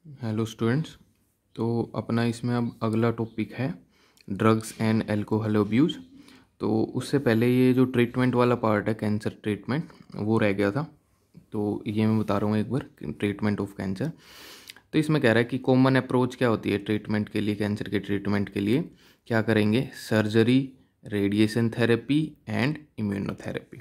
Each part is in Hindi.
Hello students. तो अपना इसमें अब अगला टॉपिक है ड्रग्स एंड अल्कोहल अब्यूज़। तो उससे पहले ये जो ट्रीटमेंट वाला पार्ट है कैंसर ट्रीटमेंट वो रह गया था। तो ये मैं बता रहा हूँ एक बार ट्रीटमेंट ऑफ कैंसर। तो इसमें कह रहा है कि कॉमन अप्रोच क्या होती है ट्रीटमेंट के लिए, कैंसर के ट्रीटमेंट के लिए क्या करेंगे, surgery, radiation therapy and immunotherapy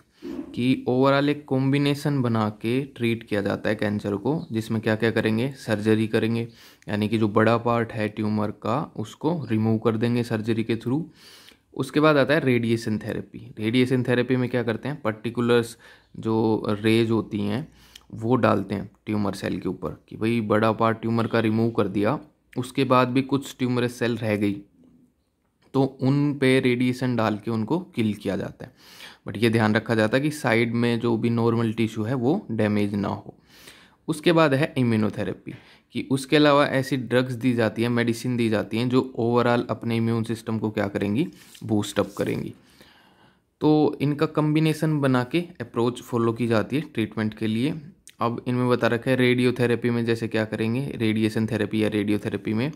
कि ओवरऑल एक कॉम्बिनेशन बना के ट्रीट किया जाता है कैंसर को, जिसमें क्या क्या करेंगे, सर्जरी करेंगे यानी कि जो बड़ा पार्ट है ट्यूमर का उसको रिमूव कर देंगे सर्जरी के थ्रू। उसके बाद आता है रेडिएशन थेरेपी। रेडिएशन थेरेपी में क्या करते हैं, पर्टिकुलर्स जो रेज होती हैं वो डालते हैं ट्यूमर सेल के ऊपर कि भाई बड़ा पार्ट ट्यूमर का रिमूव कर दिया, उसके बाद भी कुछ ट्यूमरस सेल रह गई तो उन पे रेडिएशन डाल के उनको किल किया जाता है। बट ये ध्यान रखा जाता है कि साइड में जो भी नॉर्मल टिश्यू है वो डैमेज ना हो। उसके बाद है इम्यूनोथेरेपी कि उसके अलावा ऐसी ड्रग्स दी जाती हैं, मेडिसिन दी जाती हैं जो ओवरऑल अपने इम्यून सिस्टम को क्या करेंगी, बूस्ट अप करेंगी। तो इनका कम्बिनेशन बना के अप्रोच फॉलो की जाती है ट्रीटमेंट के लिए। अब इनमें बता रखा है रेडियोथेरेपी में जैसे क्या करेंगे, रेडिएशन थेरेपी या रेडियोथेरेपी में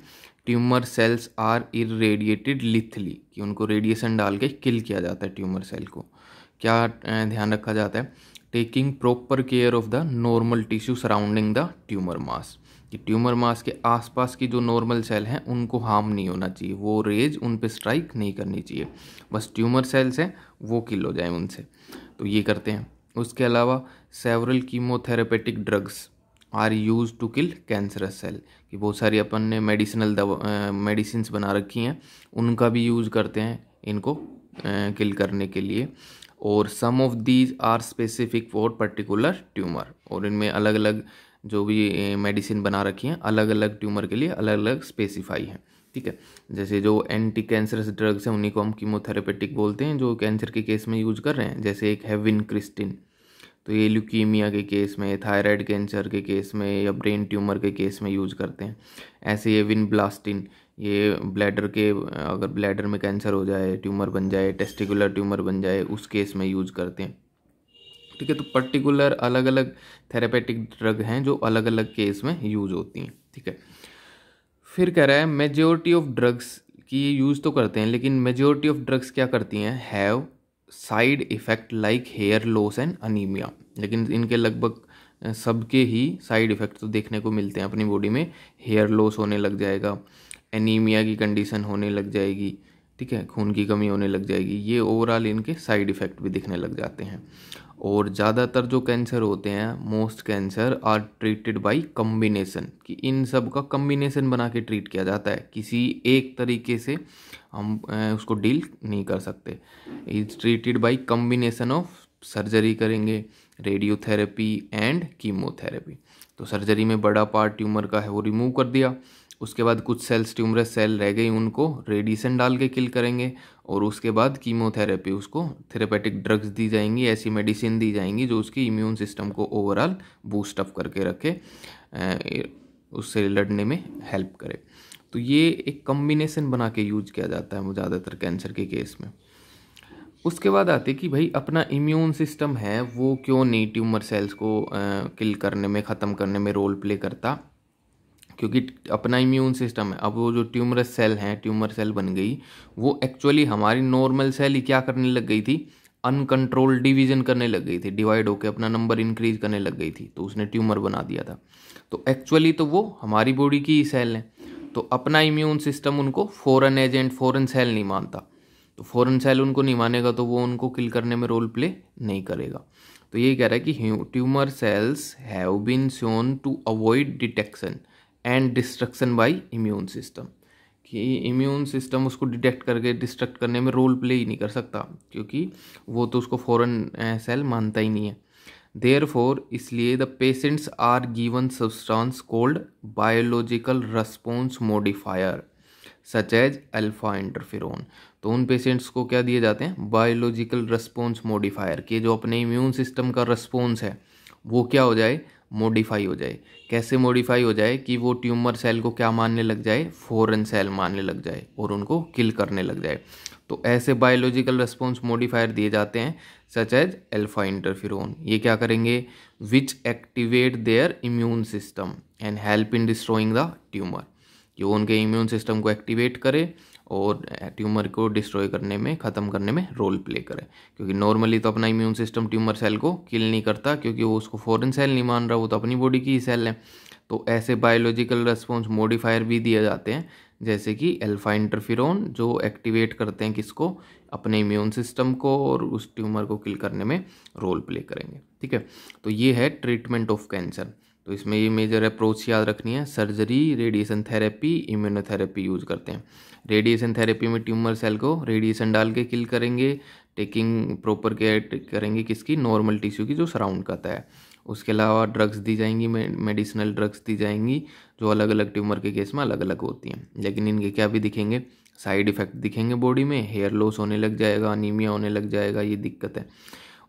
ट्यूमर सेल्स आर इरेडिएटेड लिथली कि उनको रेडिएशन डाल के किल किया जाता है ट्यूमर सेल को। क्या ध्यान रखा जाता है, taking proper care of the normal tissue surrounding the tumour mass कि ट्यूमर मास के आसपास की जो नॉर्मल सेल हैं उनको हार्म नहीं होना चाहिए, वो रेज उन पे स्ट्राइक नहीं करनी चाहिए, बस ट्यूमर सेल्स हैं वो किल हो जाए उनसे। तो ये करते हैं। उसके अलावा several chemotherapeutic drugs are use to kill cancerous cell कि बहुत सारी अपन ने मेडिसिनल दवा मेडिसिन बना रखी हैं, उनका भी यूज़ करते हैं इनको किल करने के लिए। और some of these are specific for particular tumour, और इनमें अलग अलग जो भी मेडिसिन बना रखी हैं अलग अलग ट्यूमर के लिए अलग अलग स्पेसिफाई हैं। ठीक है, जैसे जो एंटी कैंसरस ड्रग्स हैं उन्हीं को हम कीमोथेरेपेटिक बोलते हैं जो कैंसर के केस में यूज कर रहे हैं। जैसे एक है विनक्रिस्टिन, तो ये ल्यूकीमिया के केस में, थायराइड कैंसर के केस में या ब्रेन ट्यूमर के केस में यूज़ करते हैं। ऐसे ये विनब्लास्टिन, ये ब्लैडर के, अगर ब्लैडर में कैंसर हो जाए, ट्यूमर बन जाए, टेस्टिकुलर ट्यूमर बन जाए, उस केस में यूज़ करते हैं। ठीक है, तो पर्टिकुलर अलग अलग थेरेपेटिक ड्रग हैं जो अलग अलग केस में यूज़ होती हैं। ठीक है, फिर कह रहा है मेजोरिटी ऑफ ड्रग्स की ये यूज़ तो करते हैं, लेकिन मेजोरिटी ऑफ ड्रग्स क्या करती हैं, have side effect like hair loss and anaemia. लेकिन इनके लगभग सबके ही साइड इफ़ेक्ट तो देखने को मिलते हैं अपनी बॉडी में। हेयर लॉस होने लग जाएगा, एनीमिया की कंडीशन होने लग जाएगी, ठीक है, खून की कमी होने लग जाएगी, ये ओवरऑल इनके साइड इफ़ेक्ट भी दिखने लग जाते हैं। और ज़्यादातर जो कैंसर होते हैं, most cancer are treated by combination कि इन सब का कम्बिनेशन बना के ट्रीट किया जाता है, किसी एक तरीके से हम उसको डील नहीं कर सकते। Is treated by combination of surgery करेंगे, रेडियोथेरेपी एंड कीमोथेरेपी। तो सर्जरी में बड़ा पार्ट ट्यूमर का है वो रिमूव कर दिया, उसके बाद कुछ सेल्स, ट्यूमरस सेल रह गई, उनको रेडिएशन डाल के किल करेंगे, और उसके बाद कीमोथेरेपी, उसको थेरेपेटिक ड्रग्स दी जाएंगी, ऐसी मेडिसिन दी जाएंगी जो उसकी इम्यून सिस्टम को ओवरऑल बूस्ट अप करके रखे, उससे लड़ने में हेल्प करे। तो ये एक कम्बिनेशन बना के यूज किया जाता है वो ज़्यादातर कैंसर के केस में। उसके बाद आते कि भाई अपना इम्यून सिस्टम है वो क्यों नहीं ट्यूमर सेल्स को किल करने में, ख़त्म करने में रोल प्ले करता, क्योंकि अपना इम्यून सिस्टम है। अब वो जो ट्यूमरस सेल हैं, ट्यूमर सेल बन गई, वो एक्चुअली हमारी नॉर्मल सेल ही क्या करने लग गई थी, अनकंट्रोल डिवीजन करने लग गई थी, डिवाइड होकर अपना नंबर इंक्रीज करने लग गई थी, तो उसने ट्यूमर बना दिया था। तो एक्चुअली तो वो हमारी बॉडी की ही सेल है, तो अपना इम्यून सिस्टम उनको फॉरेन एजेंट, फॉरेन सेल नहीं मानता। तो फॉरेन सेल उनको नहीं मानेगा तो वो उनको किल करने में रोल प्ले नहीं करेगा। तो ये कह रहा है कि tumour cells have been shown to avoid detection and destruction by immune system कि इम्यून सिस्टम उसको डिटेक्ट करके डिस्ट्रक्ट करने में रोल प्ले ही नहीं कर सकता, क्योंकि वो तो उसको फॉरेन सेल मानता ही नहीं है। देयरफॉर इसलिए the patients are given substance called biological response modifier such as alpha interferon. तो उन पेशेंट्स को क्या दिए जाते हैं, बायोलॉजिकल रेस्पॉन्स मॉडिफायर के जो अपने इम्यून सिस्टम का रेस्पॉन्स है वो क्या हो जाए, मॉडिफाई हो जाए। कैसे मॉडिफाई हो जाए कि वो ट्यूमर सेल को क्या मानने लग जाए, फॉरेन सेल मानने लग जाए और उनको किल करने लग जाए। तो ऐसे बायोलॉजिकल रेस्पॉन्स मॉडिफायर दिए जाते हैं सच एज अल्फा इंटरफेरोन। ये क्या करेंगे, which activate their immune system and help in destroying the tumour, कि वो उनके इम्यून सिस्टम को एक्टिवेट करे और ट्यूमर को डिस्ट्रॉय करने में, ख़त्म करने में रोल प्ले करे। क्योंकि नॉर्मली तो अपना इम्यून सिस्टम ट्यूमर सेल को किल नहीं करता, क्योंकि वो उसको फॉरेन सेल नहीं मान रहा, वो तो अपनी बॉडी की ही सेल है। तो ऐसे बायोलॉजिकल रेस्पॉन्स मॉडिफायर भी दिए जाते हैं, जैसे कि अल्फा इंटरफेरोन, जो एक्टिवेट करते हैं किसको, अपने इम्यून सिस्टम को, और उस ट्यूमर को किल करने में रोल प्ले करेंगे। ठीक है, तो ये है ट्रीटमेंट ऑफ कैंसर। तो इसमें ये मेजर अप्रोच याद रखनी है, surgery, radiation therapy, immunotherapy use करते हैं। रेडिएशन थेरेपी में ट्यूमर सेल को रेडिएशन डाल के किल करेंगे, टेकिंग प्रॉपर केयर करेंगे किसकी, नॉर्मल टिश्यू की जो सराउंड करता है। उसके अलावा ड्रग्स दी जाएंगी, मेडिसिनल ड्रग्स दी जाएंगी, जो अलग अलग ट्यूमर के केस में अलग अलग होती हैं। लेकिन इनके क्या भी दिखेंगे, साइड इफ़ेक्ट दिखेंगे बॉडी में, हेयर लॉस होने लग जाएगा, अनीमिया होने लग जाएगा, ये दिक्कत है।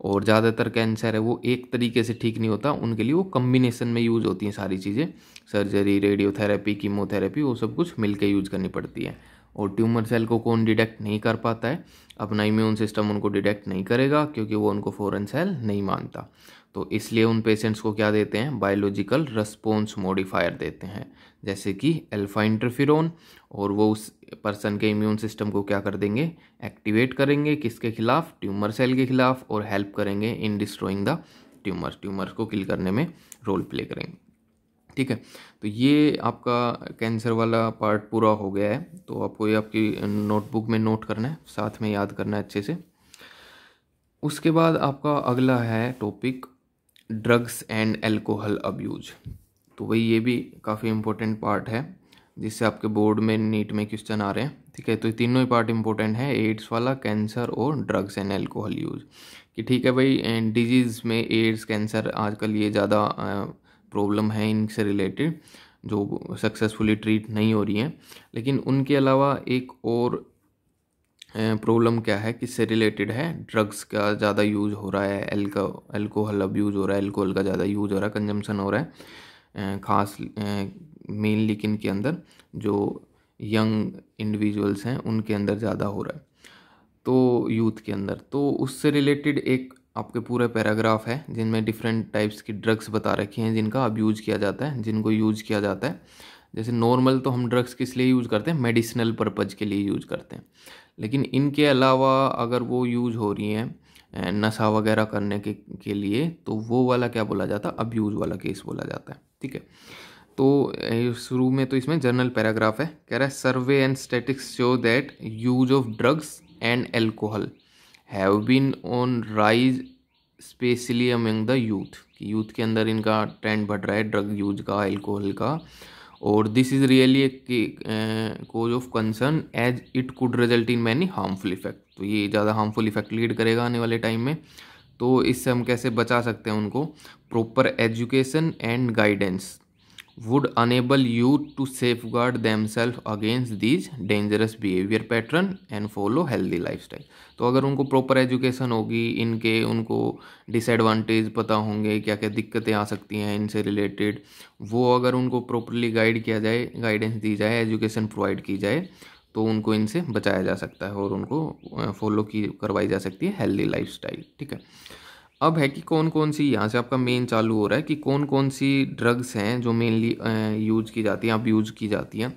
और ज़्यादातर कैंसर है वो एक तरीके से ठीक नहीं होता, उनके लिए वो कम्बिनेशन में यूज़ होती हैं सारी चीज़ें, सर्जरी, रेडियोथेरेपी, कीमोथेरेपी, वो सब कुछ मिलके यूज़ करनी पड़ती है। और ट्यूमर सेल को कौन डिटेक्ट नहीं कर पाता है, अपना इम्यून सिस्टम उनको डिटेक्ट नहीं करेगा, क्योंकि वो उनको फॉरेन सेल नहीं मानता। तो इसलिए उन पेशेंट्स को क्या देते हैं, बायोलॉजिकल रेस्पॉन्स मॉडिफायर देते हैं, जैसे कि अल्फा इंटरफेरोन। और वो उस पर्सन के इम्यून सिस्टम को क्या कर देंगे, एक्टिवेट करेंगे, किसके खिलाफ, ट्यूमर सेल के खिलाफ, और हेल्प करेंगे इन डिस्ट्रॉइंग द ट्यूमर को किल करने में रोल प्ले करेंगे। ठीक है, तो ये आपका कैंसर वाला पार्ट पूरा हो गया है। तो आपको ये आपकी नोटबुक में नोट करना है, साथ में याद करना है अच्छे से। उसके बाद आपका अगला है topic, drugs and alcohol abuse. तो वही ये भी काफ़ी इम्पोर्टेंट पार्ट है, जिससे आपके बोर्ड में, नीट में क्वेश्चन आ रहे हैं। ठीक है, तो ये तीनों ही पार्ट इम्पोर्टेंट है, एड्स वाला, कैंसर और ड्रग्स एंड एल्कोहल यूज। कि ठीक है भाई, डिजीज़ में एड्स, कैंसर आजकल ये ज़्यादा प्रॉब्लम है इनसे रिलेटेड, जो सक्सेसफुली ट्रीट नहीं हो रही हैं। लेकिन उनके अलावा एक और प्रॉब्लम क्या है, किससे रिलेटेड है, ड्रग्स का ज़्यादा यूज़ हो रहा है, एल्कोहल अब्यूज़ हो रहा है, एल्कोहल का ज़्यादा यूज़ हो रहा है, कंजम्पशन हो रहा है, ख़ास मेनली किन के अंदर, जो यंग इंडिविजुअल्स हैं उनके अंदर ज़्यादा हो रहा है, तो यूथ के अंदर। तो उससे रिलेटेड एक आपके पूरे पैराग्राफ है, जिनमें डिफरेंट टाइप्स की ड्रग्स बता रखी हैं जिनका अब्यूज़ किया जाता है, जिनको यूज़ किया जाता है। जैसे नॉर्मल तो हम ड्रग्स किस लिए यूज़ करते हैं, मेडिसिनल पर्पज़ के लिए यूज़ करते हैं। लेकिन इनके अलावा अगर वो यूज़ हो रही हैं नशा वगैरह करने के लिए, तो वो वाला क्या बोला जाता है, अब्यूज़ वाला केस बोला जाता है। ठीक है, तो शुरू में तो इसमें जनरल पैराग्राफ है, कह रहा है survey and statistics show that use of drugs and alcohol have been on rise specially among the youth, कि यूथ के अंदर इनका ट्रेंड बढ़ रहा है ड्रग यूज का, एल्कोहल का। और this is really a cause of concern as it could result in many harmful effect. तो ये ज़्यादा हार्मफुल इफेक्ट लीड करेगा आने वाले टाइम में। तो इससे हम कैसे बचा सकते हैं उनको, proper education and guidance would enable youth to safeguard themselves against these dangerous behavior pattern and follow healthy lifestyle। तो अगर उनको प्रॉपर एजुकेशन होगी इनके, उनको डिसएडवांटेज पता होंगे, क्या क्या दिक्कतें आ सकती हैं इनसे रिलेटेड, वो अगर उनको प्रॉपरली गाइड किया जाए, गाइडेंस दी जाए, एजुकेशन प्रोवाइड की जाए, तो उनको इनसे बचाया जा सकता है और उनको फॉलो की करवाई जा सकती है हेल्दी लाइफस्टाइल। ठीक है, अब है कि कौन कौन सी, यहाँ से आपका मेन चालू हो रहा है कि कौन कौन सी ड्रग्स हैं जो मेनली यूज की जाती हैं, अब यूज की जाती हैं।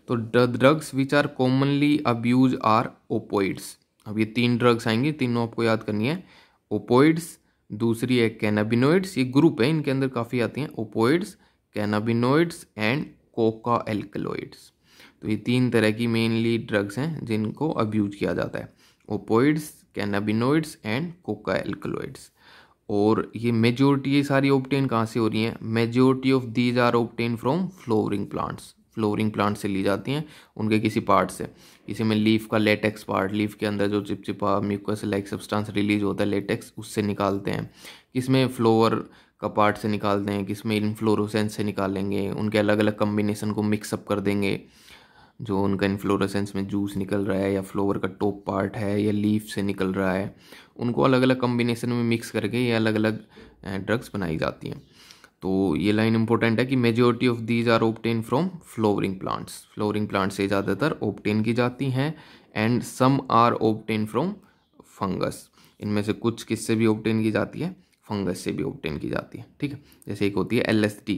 तो drugs which are commonly abuse are opioids. अब ये 3 ड्रग्स आएंगी, तीनों आपको याद करनी है। ओपोइड्स, दूसरी है कैनाबिनोइड्स, ये ग्रुप है, इनके अंदर काफ़ी आती हैं, opioids, cannabinoids and Coca alkaloids. तो ये 3 तरह की मेनली ड्रग्स हैं जिनको अब्यूज किया जाता है, opioids, cannabinoids and Coca alkaloids. और ये मेजोरिटी, ये सारी ऑब्टेन कहाँ से हो रही हैं, majority of these are obtain from flowering plants. Flowering plant से ली जाती हैं, उनके किसी पार्ट से। किसी में लीफ का लेटेक्स पार्ट, लीफ के अंदर जो चिपचिपा म्यूकस लाइक सब्सटेंस रिलीज होता है लेटेक्स, उससे निकालते हैं। किसमें फ्लोवर का पार्ट से निकालते हैं, किसमें इन्फ्लोरोसेंस से निकालेंगे, उनके अलग अलग कम्बिनेशन को मिक्सअप कर देंगे। जो उनका इन्फ्लोरेसेंस में जूस निकल रहा है, या फ्लोवर का टॉप पार्ट है, या लीफ से निकल रहा है, उनको अलग अलग कम्बिनेशन में मिक्स करके ये अलग अलग ड्रग्स बनाई जाती हैं। तो ये लाइन इंपॉर्टेंट है कि majority of these are obtain from flowering plants, flowering plant से ज़्यादातर ऑब्टेन की जाती हैं, and some are obtain from fungus, इनमें से कुछ किससे भी ऑब्टेन की जाती है, फंगस से भी ऑब्टेन की जाती है। ठीक है, जैसे एक होती है LSD,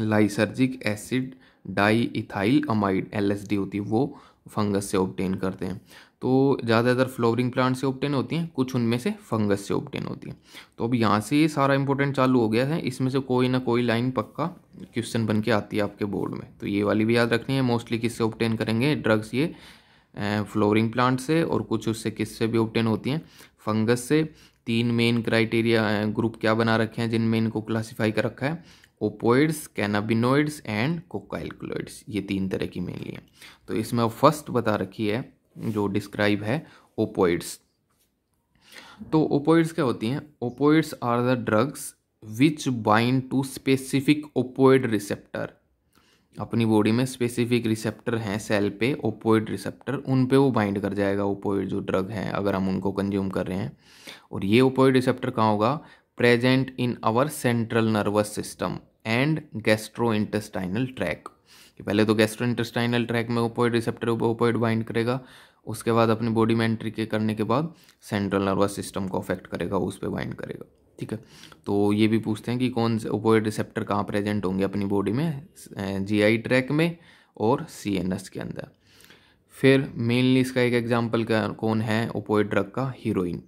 lysergic acid di ethyl amide, LSD होती है, वो फंगस से ऑब्टेन करते हैं। तो ज़्यादातर फ्लोवरिंग प्लांट से ऑब्टेन होती हैं, कुछ उनमें से फंगस से ऑब्टेन होती हैं। तो अब यहाँ से ये सारा इंपॉर्टेंट चालू हो गया है, इसमें से कोई ना कोई लाइन पक्का क्वेश्चन बन के आती है आपके बोर्ड में, तो ये वाली भी याद रखनी है। मोस्टली किससे ऑब्टेन करेंगे ड्रग्स, ये फ्लोवरिंग प्लांट से, और कुछ उससे किससे भी ऑब्टेन होती हैं, फंगस से। 3 मेन क्राइटेरिया ग्रुप क्या बना रखे हैं जिनमें इनको क्लासीफाई कर रखा है, ओपोइड्स, कैनाबिनोइड्स एंड कोकाइलक्लोइड्स, ये 3 तरह की मेनली हैं। तो इसमें अब फर्स्ट बता रखी है जो डिस्क्राइब है ओपोइड्स। तो ओपोइड्स क्या होती हैं, opioids are the drugs which bind to specific opioid receptor, अपनी बॉडी में स्पेसिफिक रिसेप्टर हैं सेल पे, ओपोइड रिसेप्टर, उन पे वो बाइंड कर जाएगा ओपोइड जो ड्रग हैं, अगर हम उनको कंज्यूम कर रहे हैं। और ये ओपोइड रिसेप्टर कहाँ होगा, present in our central nervous system and gastrointestinal tract. पहले तो गैस्ट्रोइंटेस्टाइनल ट्रैक में ओपोइड रिसेप्टर ओपोइड बाइंड करेगा, उसके बाद अपनी बॉडी में एंट्री के करने के बाद सेंट्रल नर्वस सिस्टम को अफेक्ट करेगा, उस पर बाइंड करेगा। ठीक है, तो ये भी पूछते हैं कि कौन से ओपोइड रिसेप्टर कहाँ प्रेजेंट होंगे अपनी बॉडी में, GI ट्रैक में और CNS के अंदर। फिर मेनली इसका एक एग्जांपल कौन है ओपोइड ड्रग का, हीरोइन।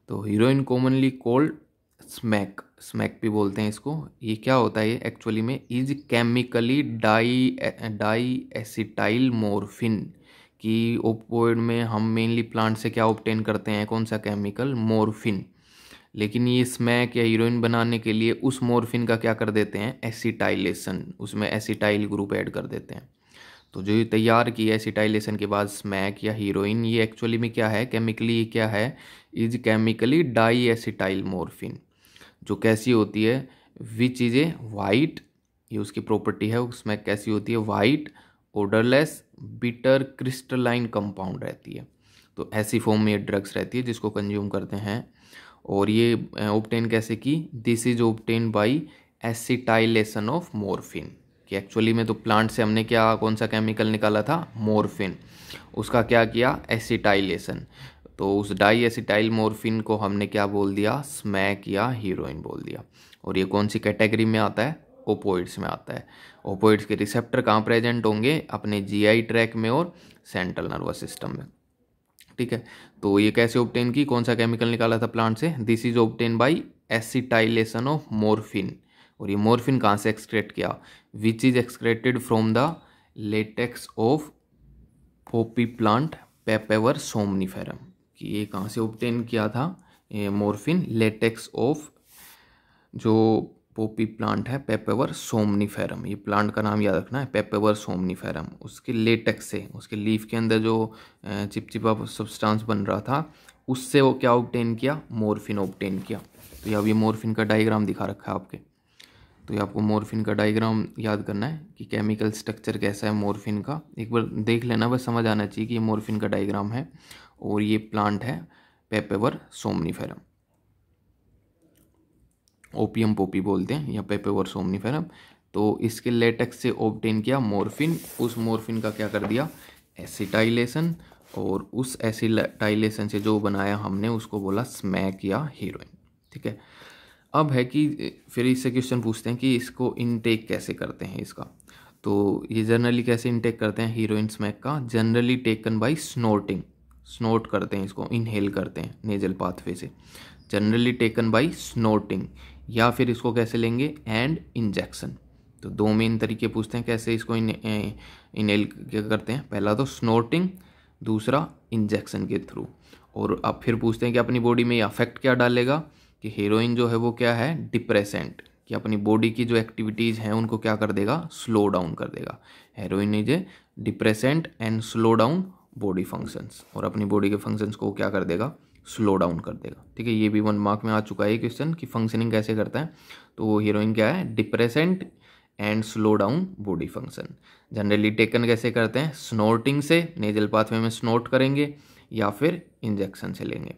तो heroine commonly cold smack, smack भी बोलते हैं इसको। ये क्या होता है, ये एक्चुअली में is chemically diacetyl morphine, कि ओपोइड में हम मेनली प्लांट से क्या ऑब्टेन करते हैं, कौन सा केमिकल, मोर्फिन। लेकिन ये स्मैक या हीरोइन बनाने के लिए उस मोर्फिन का क्या कर देते हैं, एसिटाइलेशन, उसमें एसिटाइल ग्रुप ऐड कर देते हैं। तो जो ये तैयार किया एसिटाइलेशन के बाद स्मैक या हीरोइन, ये एक्चुअली में क्या है, केमिकली ये क्या है, is chemically diacetyl morphine, जो कैसी होती है, विच इज ए वाइट, ये उसकी प्रॉपर्टी है, उसमें कैसी होती है, white odourless bitter crystalline compound रहती है। तो ऐसी फॉर्म में ये ड्रग्स रहती है जिसको कंज्यूम करते हैं। और ये ऑब्टेन कैसे की, this is obtain by acetylation of morphine, कि एक्चुअली में तो प्लांट से हमने क्या, कौन सा केमिकल निकाला था, मोर्फिन, उसका क्या किया, एसिटाइलेशन। तो उस डाई एसिटाइल मोर्फिन को हमने क्या बोल दिया, स्मैक या हीरोइन बोल दिया। और ये कौन सी कैटेगरी में आता है, ओपोइड्स में आता है। ओपोइड्स के रिसेप्टर कहाँ प्रेजेंट होंगे, अपने GI ट्रैक में और सेंट्रल नर्वस सिस्टम में। ठीक है, तो ये कैसे ऑब्टेन की, कौन सा केमिकल निकाला था प्लांट से, this is obtain by acetylation of morphine. और ये मोर्फिन कहाँ से एक्सक्रेट किया, which is excreted from the latex of poppy plant Papaver somniferum, कि ये कहाँ से ऑब्टेन किया था, मोर्फिन लेटेक्स ऑफ जो पोपी प्लांट है पेपेवर सोमनिफेरम, ये प्लांट का नाम याद रखना है, पेपेवर सोमनिफेरम, उसके लेटेक्स से, उसके लीफ के अंदर जो चिपचिपा सब्सटेंस बन रहा था, उससे वो क्या ऑब्टेन किया, मोर्फिन ऑब्टेन किया। तो ये अब ये मोर्फिन का डायग्राम दिखा रखा है आपके, तो ये आपको मोर्फिन का डायग्राम याद करना है कि केमिकल स्ट्रक्चर कैसा है मोर्फिन का, एक बार देख लेना, बस समझ आना चाहिए कि ये मोर्फिन का डायग्राम है और ये प्लांट है पेपेवर सोमनिफेरम, ओपियम पोपी बोलते हैं या पेपेवर सोमनिफेरम। तो इसके लेटेक्स से ऑब्टेन किया मोर्फिन, उस मोर्फिन का क्या कर दिया, एसिटाइलेशन, और उस एसिटाइलेशन से जो बनाया हमने उसको बोला स्मैक या हीरोइन। ठीक है, अब है कि फिर इससे क्वेश्चन पूछते हैं कि इसको इनटेक कैसे करते हैं इसका। तो ये जनरली कैसे इनटेक करते हैं हीरोइन स्मैक का, जनरली टेकन बाय स्नोटिंग, स्नोट करते हैं इसको, इनहेल करते हैं नेजल पाथवे से, जनरली टेकन बाय स्नोटिंग, या फिर इसको कैसे लेंगे, एंड इंजेक्शन। तो 2 मेन तरीके पूछते हैं कैसे इसको इनहेल क्या करते हैं, पहला तो स्नोटिंग, दूसरा इंजेक्शन के थ्रू। और अब फिर पूछते हैं कि अपनी बॉडी में ये अफेक्ट क्या डालेगा, कि हीरोइन जो है वो क्या है, डिप्रेसेंट, कि अपनी बॉडी की जो एक्टिविटीज़ हैं उनको क्या कर देगा, स्लो डाउन कर देगा। Heroin is a depressant and slow down body functions, और अपनी बॉडी के फंक्शंस को क्या कर देगा, स्लो डाउन कर देगा। ठीक है, ये भी 1 मार्क में आ चुका है क्वेश्चन कि फंक्शनिंग कैसे करता है। तो हीरोइन क्या है, depressant and slow down body function. Generally taken कैसे करते हैं, स्नोटिंग से, नेजल पाथवे में स्नोट करेंगे, या फिर इंजेक्शन से लेंगे।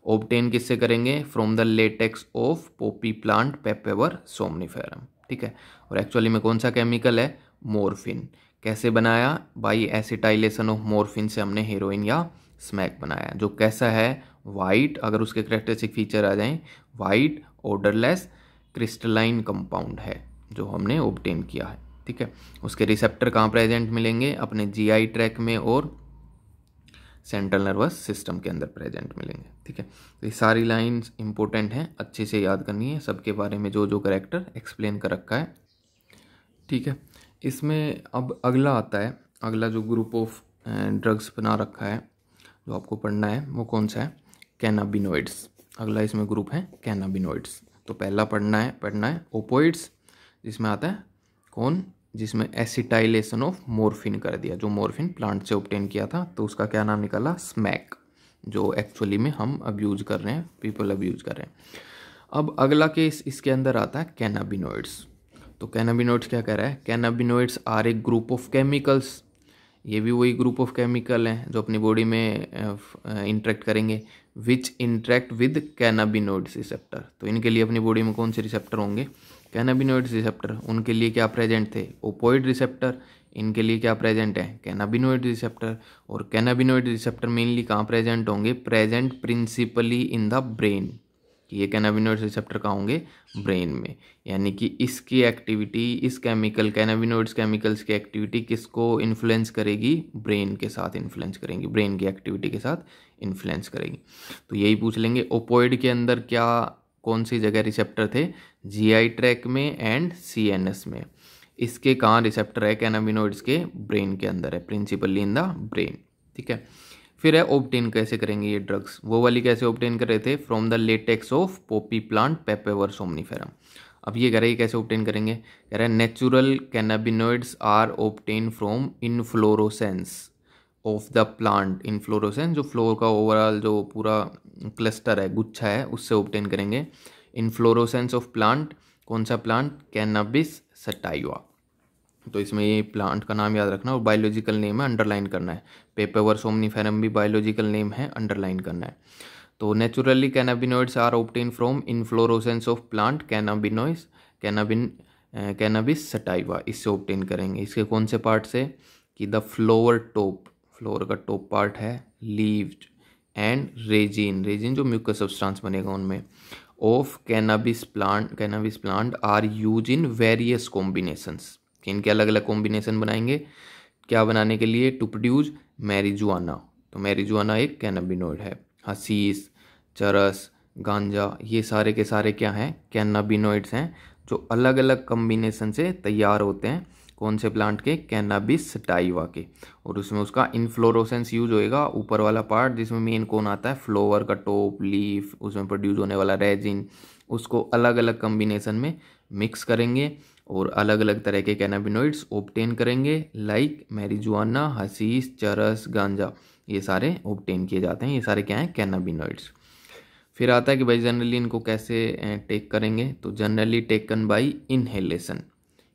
ऑब्टेन किससे करेंगे? From the latex of poppy plant Papaver सोमनिफेरम, ठीक है। और एक्चुअली में कौन सा केमिकल है? मॉर्फिन। कैसे बनाया? बाई एसिटाइलेशन ऑफ मॉर्फिन से हमने हेरोइन या स्मैक बनाया, जो कैसा है? वाइट। अगर उसके करेक्टरिस्टिक फीचर आ जाएं, वाइट ऑर्डरलेस क्रिस्टलाइन कंपाउंड है जो हमने ऑब्टेन किया है, ठीक है। उसके रिसेप्टर कहाँ प्रेजेंट मिलेंगे? अपने जीआई ट्रैक में और सेंट्रल नर्वस सिस्टम के अंदर प्रेजेंट मिलेंगे, ठीक है। तो ये सारी लाइंस इंपॉर्टेंट हैं, अच्छे से याद करनी है, सबके बारे में जो जो करेक्टर एक्सप्लेन कर रखा है, ठीक है। इसमें अब अगला आता है, अगला जो ग्रुप ऑफ ड्रग्स बना रखा है जो आपको पढ़ना है वो कौन सा है? कैनाबिनोइड्स। अगला इसमें ग्रुप है कैनाबिनोइड्स। तो पहला पढ़ना है ओपोइड्स, जिसमें आता है कौन? जिसमें एसिटाइलेशन ऑफ मॉर्फिन कर दिया, जो मॉर्फिन प्लांट से ऑब्टेन किया था, तो उसका क्या नाम निकला? स्मैक, जो एक्चुअली में हम अब्यूज कर रहे हैं, पीपल अब्यूज कर रहे हैं। अब अगला केस इसके अंदर आता है कैनाबिनोइड्स। तो कैनाबिनोइड्स क्या कह रहा है? Cannabinoids are a group of chemicals. ये भी वही ग्रुप ऑफ केमिकल हैं जो अपनी बॉडी में इंटरेक्ट करेंगे, विच इंटरेक्ट विद कैनाबिनोइड्स रिसेप्टर। तो इनके लिए अपनी बॉडी में कौन से रिसेप्टर होंगे? Cannabinoids receptor. उनके लिए क्या प्रेजेंट थे? Opioid receptor. इनके लिए क्या प्रेजेंट है? Cannabinoid receptor. और कैनाबिनोइड रिसेप्टर मेनली कहाँ प्रेजेंट होंगे? Present principally in the brain. कि ये कैनाबिनोइड रिसेप्टर कहाँ होंगे? ब्रेन में। यानी कि इसकी एक्टिविटी, इस केमिकल कैनाबिनोइड्स केमिकल्स की एक्टिविटी किसको इन्फ्लुएंस करेगी? ब्रेन के साथ इन्फ्लुएंस करेंगी, ब्रेन की एक्टिविटी के साथ इन्फ्लुएंस करेगी। तो यही पूछ लेंगे ओपोइड के अंदर क्या, कौन सी जगह रिसेप्टर थे? जीआई ट्रैक में एंड सीएनएस में। इसके कहाँ रिसेप्टर है? कैनाबिनोइड्स के ब्रेन के अंदर है, प्रिंसिपली इन द ब्रेन, ठीक है। फिर है ऑब्टेन कैसे करेंगे ये ड्रग्स, वो वाली कैसे ऑब्टेन कर रहे थे? From the latex of poppy plant Papaver सोमनिफेरम। अब ये कह रहे हैं कैसे ऑब्टेन करेंगे? कह रहे हैं natural cannabinoids are obtain from inflorescence of the plant. Inflorescence जो फ्लोर का ओवरऑल जो पूरा क्लस्टर है, गुच्छा है, उससे ऑब्टेन करेंगे। इनफ्लोरोसेंस ऑफ प्लांट, कौन सा प्लांट? Cannabis sativa. तो इसमें ये प्लांट का नाम याद रखना और बायोलॉजिकल नेम है, अंडरलाइन करना है। पेपेवर सोमनिफेरम भी बायोलॉजिकल नेम है, अंडरलाइन करना है। तो naturally cannabinoids are obtain from inflorescence of plant cannabinoids cannabis sativa, इससे ऑब्टेन करेंगे। इसके कौन से पार्ट से? कि द फ्लोवर टॉप, फ्लोवर का टॉप पार्ट है, लीव्ड एंड रेजिन, रेजिन जो म्यूकस सब्सटेंस बनेगा उनमें, of cannabis plant are use in various combinations. इनके अलग अलग कॉम्बिनेशन बनाएंगे, क्या बनाने के लिए? To produce marijuana. तो मैरिजुआना एक कैनाबिनोइड है। हसीस, चरस, गांजा, ये सारे के सारे क्या हैं? कैनाबिनोइड्स हैं, जो अलग अलग कॉम्बिनेशन से तैयार होते हैं। कौन से प्लांट के? कैनाबिस सटाइवा के। और उसमें उसका इनफ्लोरोसेंस यूज होएगा, ऊपर वाला पार्ट जिसमें मेन कौन आता है? फ्लोवर का टॉप, लीफ, उसमें प्रोड्यूस होने वाला रेजिन, उसको अलग अलग कॉम्बिनेशन में मिक्स करेंगे और अलग अलग तरह के कैनाबिनोइड्स ऑब्टेन करेंगे, लाइक मैरिजुआना, हसीस, चरस, गांजा, ये सारे ऑब्टेन किए जाते हैं। ये सारे क्या हैं? कैनाबिनोइड्स। फिर आता है कि भाई जनरली इनको कैसे टेक करेंगे? तो जनरली टेकन बाई इनहेलेशन,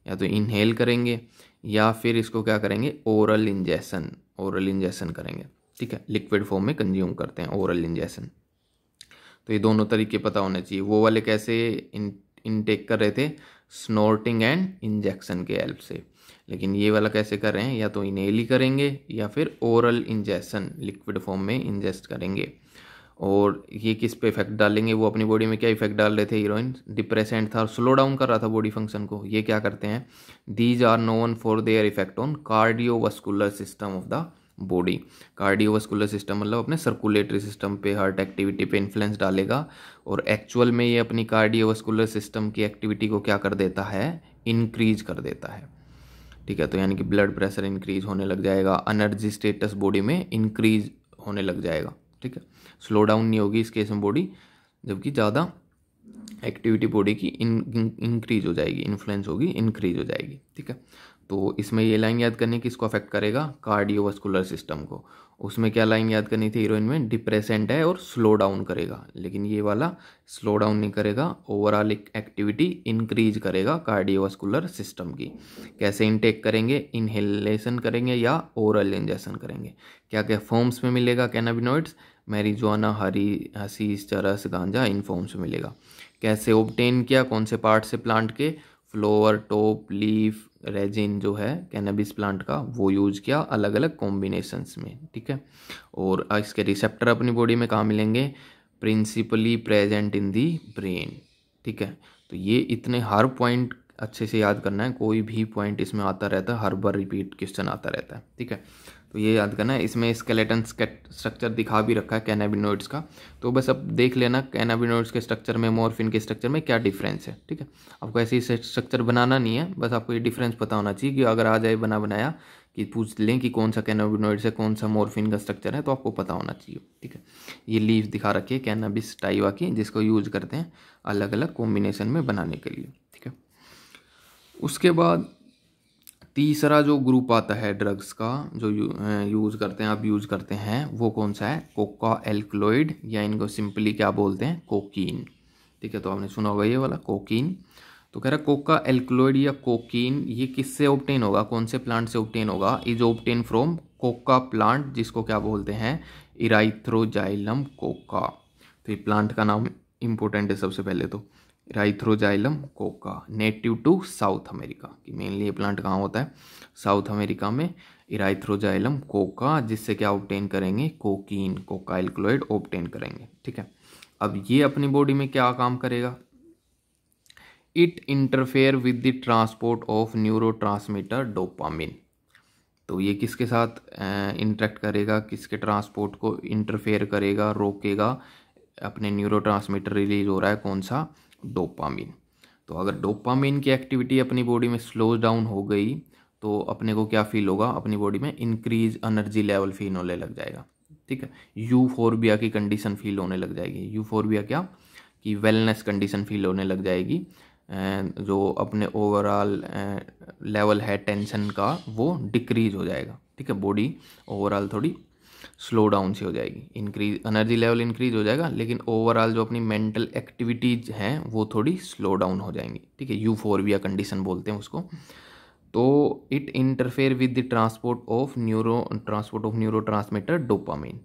या तो इनहेल करेंगे या फिर इसको क्या करेंगे? ओरल इंजेक्शन करेंगे, ठीक है। लिक्विड फॉर्म में कंज्यूम करते हैं, ओरल इंजेक्शन। तो ये दोनों तरीके पता होने चाहिए। वो वाले कैसे इनटेक कर रहे थे? स्नॉर्टिंग एंड इंजेक्शन के हेल्प से। लेकिन ये वाला कैसे कर रहे हैं? या तो इनहेल ही करेंगे या फिर ओरल इंजेक्शन, लिक्विड फॉर्म में इंजेस्ट करेंगे। और ये किस पे इफेक्ट डालेंगे? वो अपनी बॉडी में क्या इफेक्ट डाल रहे थे? हीरोइन डिप्रेसेंट था और स्लो डाउन कर रहा था बॉडी फंक्शन को। ये क्या करते हैं? These are known for their effect on cardiovascular system of the body. Cardiovascular system मतलब अपने सर्कुलेटरी सिस्टम पे, हार्ट एक्टिविटी पे इन्फ्लुएंस डालेगा। और एक्चुअल में ये अपनी कार्डियोवास्कुलर सिस्टम की एक्टिविटी को क्या कर देता है? इंक्रीज कर देता है, ठीक है। तो यानी कि ब्लड प्रेशर इंक्रीज होने लग जाएगा, एनर्जी स्टेटस बॉडी में इंक्रीज होने लग जाएगा, ठीक है। स्लो डाउन नहीं होगी इस केस में बॉडी, जबकि ज़्यादा एक्टिविटी बॉडी की इंक्रीज हो जाएगी, इन्फ्लुएंस होगी, इंक्रीज हो जाएगी, ठीक है। तो इसमें ये लाइन याद करनी किसको अफेक्ट करेगा, कार्डियोवास्कुलर सिस्टम को। उसमें क्या लाइन याद करनी थी हीरोइन में, डिप्रेसेंट है और स्लो डाउन करेगा, लेकिन ये वाला स्लो डाउन नहीं करेगा, ओवरऑल एक्टिविटी इंक्रीज करेगा कार्डियोवास्कुलर सिस्टम की। कैसे इनटेक करेंगे, इनहेलेशन करेंगे या ओरल इंजेक्शन करेंगे। क्या क्या फॉर्म्स में मिलेगा कैनाबिनॉइड्स, मैरिजुआना, हशीश, चरस, गांजा, इन फॉर्म्स में मिलेगा। कैसे ऑब्टेन किया, कौन से पार्ट से प्लांट के, फ्लोवर, टॉप, लीफ, रेजिन जो है कैनबिस प्लांट का वो यूज किया अलग अलग कॉम्बिनेशंस में, ठीक है। और इसके रिसेप्टर अपनी बॉडी में कहाँ मिलेंगे, principally present in the brain, ठीक है। तो ये इतने हर पॉइंट अच्छे से याद करना है, कोई भी पॉइंट इसमें आता रहता है, हर बार रिपीट क्वेश्चन आता रहता है, ठीक है। तो ये याद करना है। इसमें स्केलेटन स्ट्रक्चर दिखा भी रखा है कैनाबिनॉइड्स का, तो बस अब देख लेना कैनाबिनॉइड्स के स्ट्रक्चर में मॉर्फिन के स्ट्रक्चर में क्या डिफरेंस है, ठीक है। आपको ऐसी स्ट्रक्चर बनाना नहीं है, बस आपको ये डिफरेंस पता होना चाहिए कि अगर आ जाए बना बनाया कि पूछ लें कि कौन सा कैनाबिनॉइड्स है, कौन सा मॉर्फिन का स्ट्रक्चर है, तो आपको पता होना चाहिए, ठीक है। ये लीफ दिखा रखी है कैनाबिस टाइवा की, जिसको यूज करते हैं अलग अलग कॉम्बिनेशन में बनाने के लिए, ठीक है। उसके बाद तीसरा जो ग्रुप आता है ड्रग्स का जो यूज़ करते हैं, आप यूज़ करते हैं, वो कौन सा है, कोका एल्कलॉइड, या इनको सिंपली क्या बोलते हैं, कोकीन, ठीक है। तो आपने सुना होगा ये वाला कोकीन। तो कह रहा कोका एल्कलॉइड या कोकीन ये किससे ऑब्टेन होगा, कौन से प्लांट से ऑब्टेन होगा, is obtain from Coca plant, जिसको क्या बोलते हैं, इराइथ्रोजाइलम कोका। तो ये प्लांट का नाम इंपॉर्टेंट है सबसे पहले तो, Erythroxylum coca, native to South America, कि मेनली ये प्लांट कहाँ होता है, साउथ अमेरिका में, इराइथ्रोजाइलम कोका, जिससे क्या ऑब्टेन करेंगे, कोकीन, कोका एल्कलॉइड ऑब्टेन करेंगे, ठीक है। अब ये अपनी बॉडी में क्या काम करेगा, it interfere with the transport of neurotransmitter dopamine. तो ये किसके साथ इंटरेक्ट करेगा, किसके ट्रांसपोर्ट को इंटरफेयर करेगा, रोकेगा, अपने न्यूरोट्रांसमीटर रिलीज हो रहा है कौन सा, डोपामिन। तो अगर डोपामिन की एक्टिविटी अपनी बॉडी में स्लो डाउन हो गई तो अपने को क्या फील होगा, अपनी बॉडी में इंक्रीज एनर्जी लेवल फील होने लग जाएगा, ठीक है। यूफोर्बिया की कंडीशन फील होने लग जाएगी। यूफोर्बिया क्या, कि वेलनेस कंडीशन फील होने लग जाएगी, जो अपने ओवरऑल लेवल है टेंशन का वो डिक्रीज हो जाएगा, ठीक है। बॉडी ओवरऑल थोड़ी स्लो डाउन सी हो जाएगी, इंक्रीज एनर्जी लेवल इंक्रीज हो जाएगा, लेकिन ओवरऑल जो अपनी मेंटल एक्टिविटीज हैं वो थोड़ी स्लो डाउन हो जाएंगी, ठीक है। यूफोर्बिया कंडीशन बोलते हैं उसको। तो it interfere with the transport of neurotransmitter dopamine.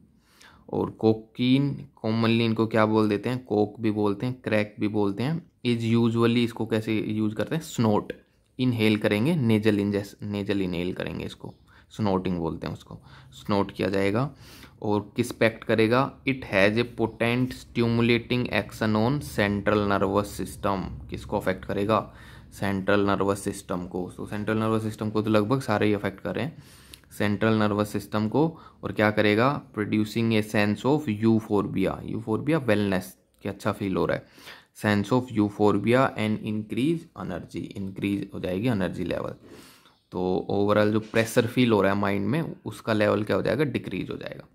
और कोकीन कॉमनली इनको क्या बोल देते हैं, कोक भी बोलते हैं, क्रैक भी बोलते हैं। इज यूजुअली इसको कैसे यूज करते हैं, स्नोट, इनहेल करेंगे, नेजल इनहेल करेंगे, इसको स्नोटिंग बोलते हैं, उसको स्नोट किया जाएगा। और किस पे एक्ट करेगा, it has a potent stimulating action on central nervous system. किसको अफेक्ट करेगा, सेंट्रल नर्वस सिस्टम को। तो सेंट्रल नर्वस सिस्टम को तो लगभग सारे ही अफेक्ट कर रहे हैं, सेंट्रल नर्वस सिस्टम को। और क्या करेगा, producing a sense of euphorbia, euphorbia wellness कि अच्छा फील हो रहा है, sense of euphorbia and increase energy, increase हो जाएगी एनर्जी लेवल। तो ओवरऑल जो प्रेशर फील हो रहा है माइंड में उसका लेवल क्या हो जाएगा, डिक्रीज हो जाएगा।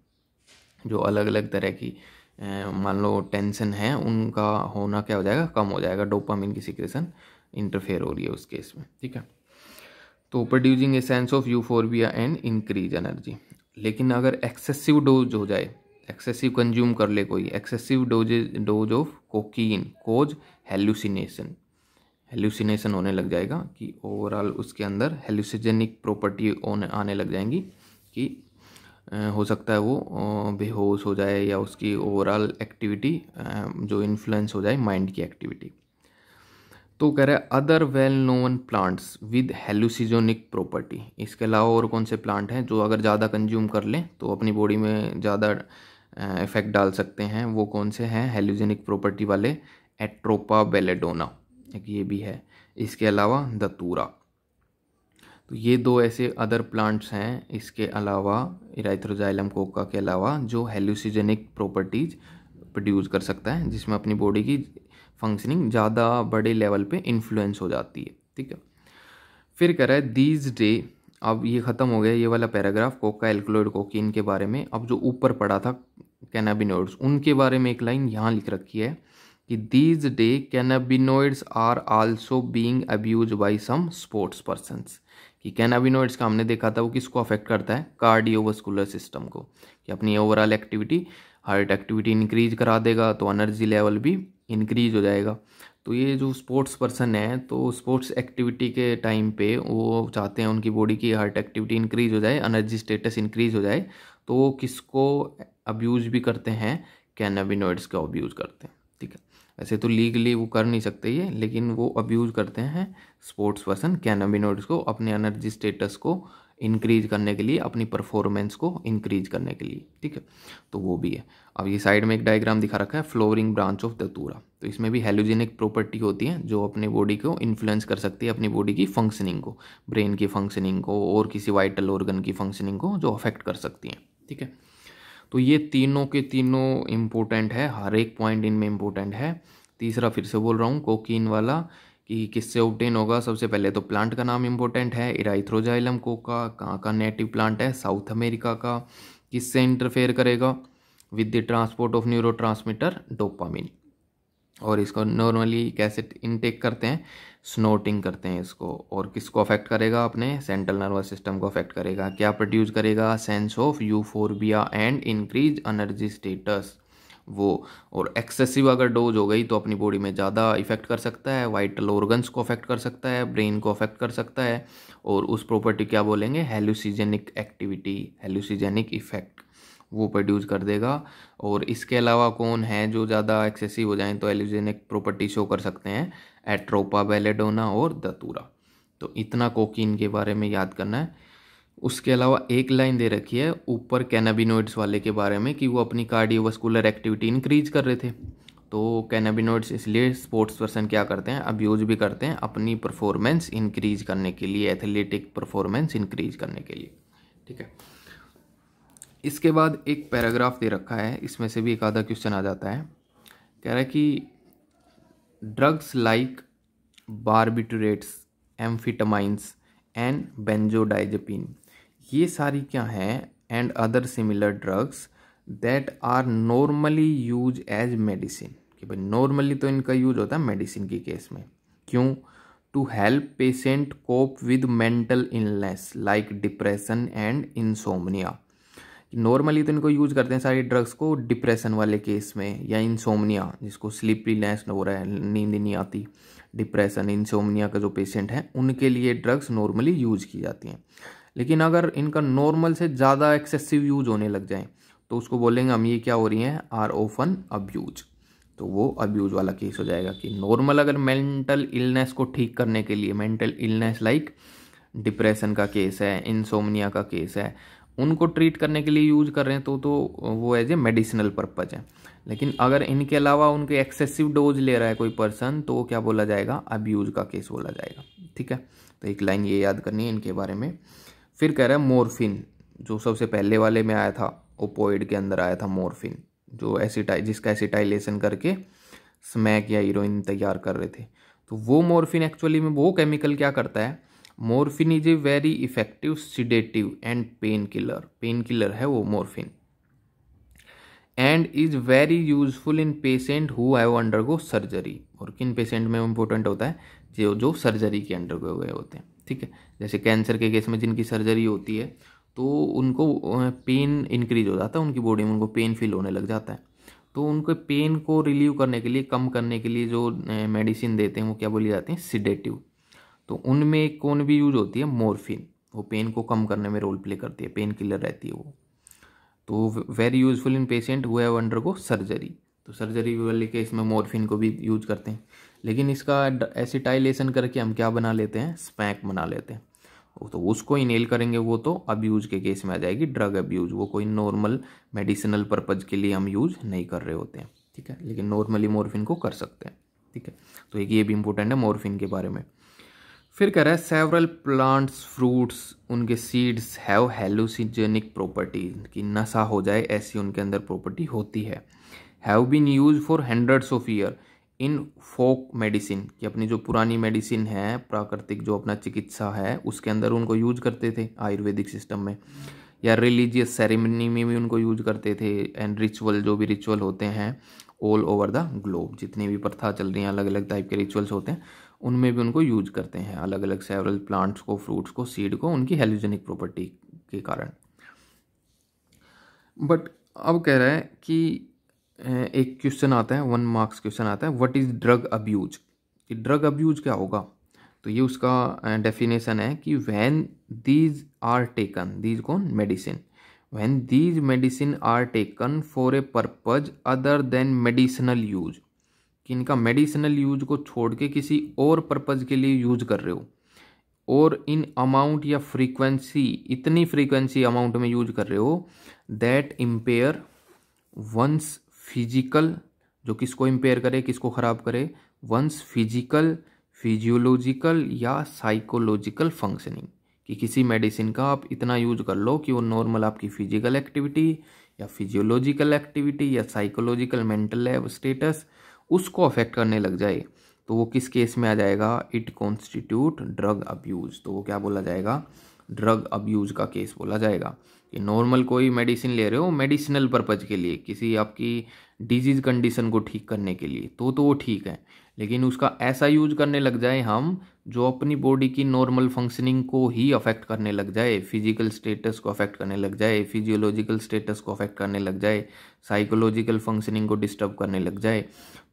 जो अलग अलग तरह की मान लो टेंशन है उनका होना क्या हो जाएगा, कम हो जाएगा, डोपामिन की सिक्रेशन इंटरफेयर हो रही है उस केस में, ठीक है। तो producing a sense of euphorbia and increase energy. लेकिन अगर एक्सेसिव डोज हो जाए, एक्सेसिव कंज्यूम कर ले कोई, excessive dose of cocaine cause hallucination होने लग जाएगा, कि ओवरऑल उसके अंदर हेल्यूसिजेनिक प्रॉपर्टी आने लग जाएंगी, कि हो सकता है वो बेहोश हो जाए या उसकी ओवरऑल एक्टिविटी जो इन्फ्लुएंस हो जाए माइंड की एक्टिविटी। तो कह रहा है other well known plants with hallucinogenic property. इसके अलावा और कौन से प्लांट हैं जो अगर ज़्यादा कंज्यूम कर लें तो अपनी बॉडी में ज़्यादा इफेक्ट डाल सकते हैं, वो कौन से हैं, हेल्यूजेनिक प्रॉपर्टी वाले, एट्रोपा बेलेडोना एक ये भी है, इसके अलावा दतूरा। तो ये दो ऐसे अदर प्लांट्स हैं इसके अलावा, इराइथ्रोजाइलम कोका के अलावा, जो हेल्यूसिजेनिक प्रॉपर्टीज प्रोड्यूस कर सकता है, जिसमें अपनी बॉडी की फंक्शनिंग ज़्यादा बड़े लेवल पे इन्फ्लुएंस हो जाती है, ठीक है। फिर कह रहा है दीज डे, अब ये ख़त्म हो गया ये वाला पैराग्राफ कोका एल्कलॉइड कोकीन के बारे में। अब जो ऊपर पड़ा था कैनाबिनॉइड्स, उनके बारे में एक लाइन यहाँ लिख रखी है कि these day cannabinoids are also being abuse by some sports persons. कि कैनाबिनोइड्स का हमने देखा था वो किसको अफेक्ट करता है, कार्डियोवास्कुलर सिस्टम को, कि अपनी overall activity, heart activity increase करा देगा तो एनर्जी लेवल भी इंक्रीज हो जाएगा। तो ये जो स्पोर्ट्स पर्सन है तो स्पोर्ट्स एक्टिविटी के टाइम पे वो चाहते हैं उनकी बॉडी की हार्ट एक्टिविटी इंक्रीज हो जाए, एनर्जी स्टेटस इंक्रीज हो जाए, तो वो किसको अब्यूज़ भी करते हैं, कैनाबिनोइड्स का अब्यूज़ करते हैं। ठीक है, वैसे तो लीगली वो कर नहीं सकते ये, लेकिन वो अब्यूज़ करते हैं स्पोर्ट्स पर्सन कैनाबिनोइड्स को अपने एनर्जी स्टेटस को इंक्रीज करने के लिए, अपनी परफॉर्मेंस को इंक्रीज करने के लिए। ठीक है, तो वो भी है। अब ये साइड में एक डायग्राम दिखा रखा है, फ्लोरिंग ब्रांच ऑफ धतूरा। तो इसमें भी हेलोजेनिक प्रॉपर्टी होती है जो अपने बॉडी को इन्फ्लुएंस कर सकती है, अपनी बॉडी की फंक्शनिंग को, ब्रेन की फंक्शनिंग को और किसी वाइटल ऑर्गन की फंक्शनिंग को जो अफेक्ट कर सकती हैं। ठीक है, तो ये तीनों के तीनों इम्पोर्टेंट है, हर एक पॉइंट इनमें इम्पोर्टेंट है। तीसरा फिर से बोल रहा हूँ, कोकीन वाला कि किससे ऑब्टेन होगा। सबसे पहले तो प्लांट का नाम इम्पोर्टेंट है, इराइथ्रोजाइलम कोका, कहाँ का नेटिव प्लांट है, साउथ अमेरिका का। किससे इंटरफेयर करेगा, with the transport of neurotransmitter dopamine. और इसको नॉर्मली कैसे इनटेक करते हैं, स्नोटिंग करते हैं इसको। और किसको अफेक्ट करेगा, अपने सेंट्रल नर्वस सिस्टम को अफेक्ट करेगा। क्या प्रोड्यूस करेगा, sense of euphorbia and increase energy status वो। और एक्सेसिव अगर डोज हो गई तो अपनी बॉडी में ज़्यादा इफेक्ट कर सकता है, वाइटल ऑर्गन्स को अफेक्ट कर सकता है, ब्रेन को अफेक्ट कर सकता है। और उस प्रॉपर्टी क्या बोलेंगे, हेलुसिजेनिक एक्टिविटी, हेलुसिजेनिक इफेक्ट वो प्रोड्यूस कर देगा। और इसके अलावा कौन है जो ज़्यादा एक्सेसिव हो जाएं तो एल्यूजेनिक प्रॉपर्टी शो कर सकते हैं, एट्रोपा, बेलेडोना और दतूरा। तो इतना कोकीन के बारे में याद करना है। उसके अलावा एक लाइन दे रखी है ऊपर कैनाबिनोइड्स वाले के बारे में कि वो अपनी कार्डियोवास्कुलर एक्टिविटी इंक्रीज कर रहे थे। तो कैनाबिनोइड्स इसलिए स्पोर्ट्स पर्सन क्या करते हैं, अब्यूज भी करते हैं अपनी परफॉर्मेंस इंक्रीज करने के लिए, एथलेटिक परफॉर्मेंस इंक्रीज करने के लिए। ठीक है, इसके बाद एक पैराग्राफ दे रखा है, इसमें से भी एक आधा क्वेश्चन आ जाता है। कह रहा है कि drugs like barbiturates, amphetamines and benzodiazepine, ये सारी क्या हैं, and other similar drugs that are normally use as medicine. कि भाई नॉर्मली तो इनका यूज होता है मेडिसिन के केस में। क्यों, to help patient cope with mental illness like depression and insomnia. Normally तो इनको यूज करते हैं सारी ड्रग्स को डिप्रेशन वाले केस में, या इंसोमनिया जिसको स्लीपीनेस हो रहा है, नींद नहीं आती, डिप्रेशन इंसोमनिया का जो पेशेंट है उनके लिए ड्रग्स नॉर्मली यूज की जाती हैं। लेकिन अगर इनका नॉर्मल से ज़्यादा एक्सेसिव यूज होने लग जाए तो उसको बोलेंगे हम ये क्या हो रही हैं, आर ऑफन अब्यूज। तो वो अब्यूज वाला केस हो जाएगा। कि नॉर्मल अगर मेंटल इलनेस को ठीक करने के लिए, मेंटल इलनेस लाइक डिप्रेशन का केस है, इंसोमनिया का केस है, उनको ट्रीट करने के लिए यूज कर रहे हैं तो वो एज ए मेडिसिनल पर्पज है। लेकिन अगर इनके अलावा उनके एक्सेसिव डोज ले रहा है कोई पर्सन तो वो क्या बोला जाएगा, अब्यूज का केस बोला जाएगा। ठीक है, तो एक लाइन ये याद करनी है इनके बारे में। फिर कह रहा है मोर्फिन, जो सबसे पहले वाले में आया था, ओपोइड के अंदर आया था मोर्फिन, जो जिसका एसिटाइलेशन करके स्मैक या हीरोइन तैयार कर रहे थे। तो वो मोर्फिन एक्चुअली में वो केमिकल क्या करता है, morphine is a very effective sedative and pain killer, pain killer है वो morphine, and is very useful in patient who have undergo surgery. और किन पेशेंट में इंपॉर्टेंट होता है, जो सर्जरी के अंडरगो गए होते हैं। ठीक है, जैसे कैंसर के केस में जिनकी सर्जरी होती है तो उनको पेन इंक्रीज हो जाता है, उनकी बॉडी में उनको पेन फील होने लग जाता है। तो उनको पेन को रिलीव करने के लिए, कम करने के लिए जो मेडिसिन देते हैं वो क्या बोली जाती हैं, सिडेटिव। तो उनमें कौन भी यूज होती है, मोर्फिन, वो पेन को कम करने में रोल प्ले करती है, पेन किलर रहती है वो। तो very useful in patient who have undergo surgery. तो सर्जरी वाले केस में मोर्फिन को भी यूज करते हैं। लेकिन इसका एसिटाइलेशन करके हम क्या बना लेते हैं, स्पैक बना लेते हैं। तो उसको इनहेल करेंगे, वो तो अब्यूज के केस में आ जाएगी, ड्रग अब्यूज। वो कोई नॉर्मल मेडिसिनल पर्पज के लिए हम यूज नहीं कर रहे होते हैं। ठीक है, लेकिन नॉर्मली मोर्फिन को कर सकते हैं। ठीक है, तो एक ये भी इंपॉर्टेंट है मोर्फिन के बारे में। फिर कह रहा है सेवरल प्लांट्स फ्रूट्स, उनके सीड्स हैव हेलुसिजेनिक प्रॉपर्टी, कि नशा हो जाए ऐसी उनके अंदर प्रॉपर्टी होती है। Have been use for hundreds of year in folk medicine, कि अपनी जो पुरानी मेडिसिन है, प्राकृतिक जो अपना चिकित्सा है उसके अंदर उनको यूज करते थे आयुर्वेदिक सिस्टम में, या रिलीजियस सेरेमनी में भी उनको यूज करते थे, एंड रिचुअल, जो भी रिचुअल होते हैं ऑल ओवर द ग्लोब। जितनी भी प्रथा चल रही हैं, अलग अलग टाइप के रिचुअल्स होते हैं, उनमें भी उनको यूज करते हैं, अलग अलग सेवरल प्लांट्स को, फ्रूट्स को, सीड को, उनकी हेलोजेनिक प्रॉपर्टी के कारण। बट अब कह रहा है कि एक क्वेश्चन आता है, 1 मार्क्स क्वेश्चन आता है, व्हाट इज ड्रग अब्यूज। कि ड्रग अब्यूज क्या होगा। तो ये उसका डेफिनेशन है कि when these are taken, these कौन, medicine, when these medicine are taken for a purpose other than medicinal use, कि इनका मेडिसिनल यूज को छोड़ के किसी और पर्पज के लिए यूज कर रहे हो, और इन अमाउंट या फ्रीक्वेंसी, इतनी फ्रीक्वेंसी अमाउंट में यूज कर रहे हो दैट इम्पेयर वंस फिजिकल, जो किसको इम्पेयर करे, किसको खराब करे, वंस फिजिकल, फिजियोलॉजिकल या साइकोलॉजिकल फंक्शनिंग, कि किसी मेडिसिन का आप इतना यूज कर लो कि वो नॉर्मल आपकी फिजिकल एक्टिविटी या फिजियोलॉजिकल एक्टिविटी या साइकोलॉजिकल मेंटल स्टेटस उसको अफेक्ट करने लग जाए, तो वो किस केस में आ जाएगा, इट कॉन्स्टिट्यूट ड्रग अब्यूज। तो वो क्या बोला जाएगा, ड्रग अब्यूज का केस बोला जाएगा। कि नॉर्मल कोई मेडिसिन ले रहे हो मेडिसिनल पर्पज के लिए, किसी आपकी डिजीज कंडीशन को ठीक करने के लिए, तो वो ठीक है, लेकिन उसका ऐसा यूज करने लग जाए हम जो अपनी बॉडी की नॉर्मल फंक्शनिंग को ही अफेक्ट करने लग जाए, फिजिकल स्टेटस को अफेक्ट करने लग जाए, फिजियोलॉजिकल स्टेटस को अफेक्ट करने लग जाए, साइकोलॉजिकल फंक्शनिंग को डिस्टर्ब करने लग जाए,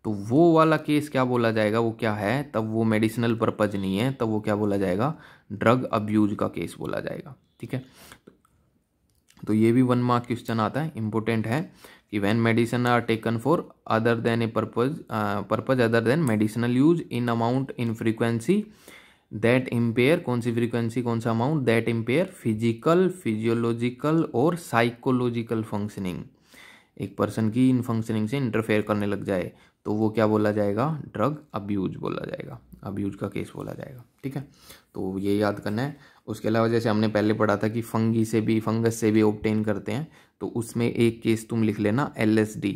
तो वो वाला केस क्या बोला जाएगा, वो क्या है, तब वो मेडिसिनल पर्पज नहीं है, तब वो क्या बोला जाएगा, ड्रग अब्यूज का केस बोला जाएगा। ठीक है, तो ये भी 1 मार्क क्वेश्चन आता है, इंपॉर्टेंट है, कि when medicine are taken for other than a purpose other than medicinal use in amount in frequency that impair, कौन सी फ्रीक्वेंसी, कौन सा amount, that impair physical, physiological और साइकोलॉजिकल फंक्शनिंग, एक पर्सन की इन फंक्शनिंग से इंटरफेयर करने लग जाए, तो वो क्या बोला जाएगा, ड्रग अब्यूज बोला जाएगा, अब्यूज का केस बोला जाएगा। ठीक है, तो ये याद करना है। उसके अलावा जैसे हमने पहले पढ़ा था कि फंगी से भी, फंगस से भी ऑब्टेन करते हैं, तो उसमें एक केस तुम लिख लेना LSD,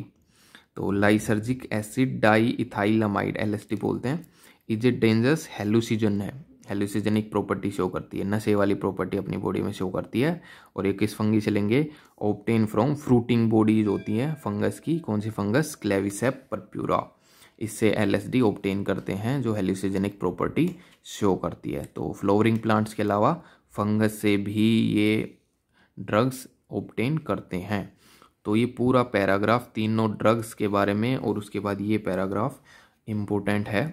तो लाइसर्जिक एसिड डाई इथाइलामाइड, LSD बोलते हैं, इज ए डेंजरस हेलुसिजन है, हेलुसिजेनिक प्रॉपर्टी शो करती है, नशे वाली प्रॉपर्टी अपनी बॉडी में शो करती है। और ये किस फंगी से लेंगे, ऑब्टेन फ्रॉम फ्रूटिंग बॉडीज होती है फंगस की, कौन सी फंगस, क्लेविसेप परप्यूरा, इससे LSD ऑब्टेन करते हैं जो हेलुसिजेनिक प्रॉपर्टी शो करती है। तो फ्लावरिंग प्लांट्स के अलावा फंगस से भी ये ड्रग्स ऑब्टेन करते हैं। तो ये पूरा पैराग्राफ तीनों ड्रग्स के बारे में, और उसके बाद ये पैराग्राफ इम्पोर्टेंट है,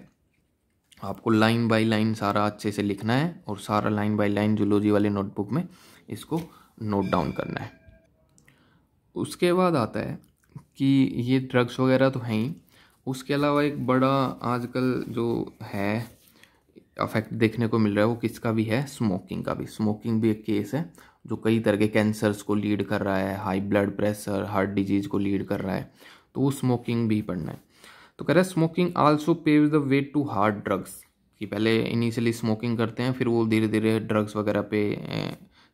आपको लाइन बाय लाइन सारा अच्छे से लिखना है, और सारा लाइन बाय लाइन जूलॉजी वाले नोटबुक में इसको नोट डाउन करना है। उसके बाद आता है कि ये ड्रग्स वगैरह तो हैं ही, उसके अलावा एक बड़ा आजकल जो है अफेक्ट देखने को मिल रहा है, वो किसका भी है, स्मोकिंग का भी। स्मोकिंग भी एक केस है जो कई तरह के कैंसर्स को लीड कर रहा है, high blood pressure, heart disease को लीड कर रहा है, तो वो स्मोकिंग भी पढ़ना है। तो कह रहा है smoking also paves the way to hard drugs, कि पहले इनिशियली स्मोकिंग करते हैं, फिर वो धीरे धीरे ड्रग्स वगैरह पे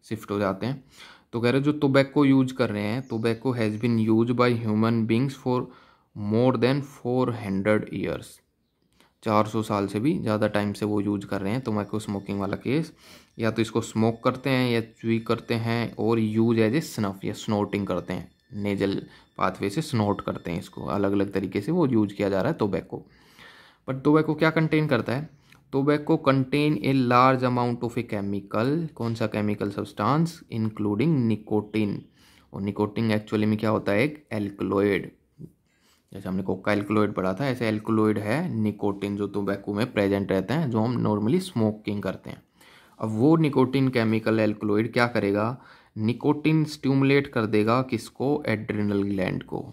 शिफ्ट हो जाते हैं। तो कह रहे जो टोबैको यूज कर रहे हैं, tobacco has been use by human beings for more than 400 years, 400 साल से भी ज़्यादा टाइम से वो यूज कर रहे हैं टोबैको स्मोकिंग वाला केस। या तो इसको स्मोक करते हैं या च्यूई करते हैं, और यूज एज ए स्नफ या स्नोटिंग करते हैं, नेजल पाथवे से स्नोट करते हैं इसको, अलग अलग तरीके से वो यूज किया जा रहा है टोबैको। बट टोबैको क्या कंटेन करता है, tobacco contain a large amount of a chemical, कौन सा केमिकल सब्सटेंस, इंक्लूडिंग निकोटिन। और निकोटिन एक्चुअली में क्या होता है, एक एल्कलॉइड, जैसे हमने कोका एल्कलॉइड पढ़ा था, ऐसे एल्कलॉइड है निकोटिन जो टोबैको में प्रेजेंट रहते हैं, जो हम नॉर्मली स्मोकिंग करते हैं। अब वो निकोटिन केमिकल एल्कलॉइड क्या करेगा, निकोटिन स्टिमुलेट कर देगा किसको, एड्रिनल ग्लैंड को।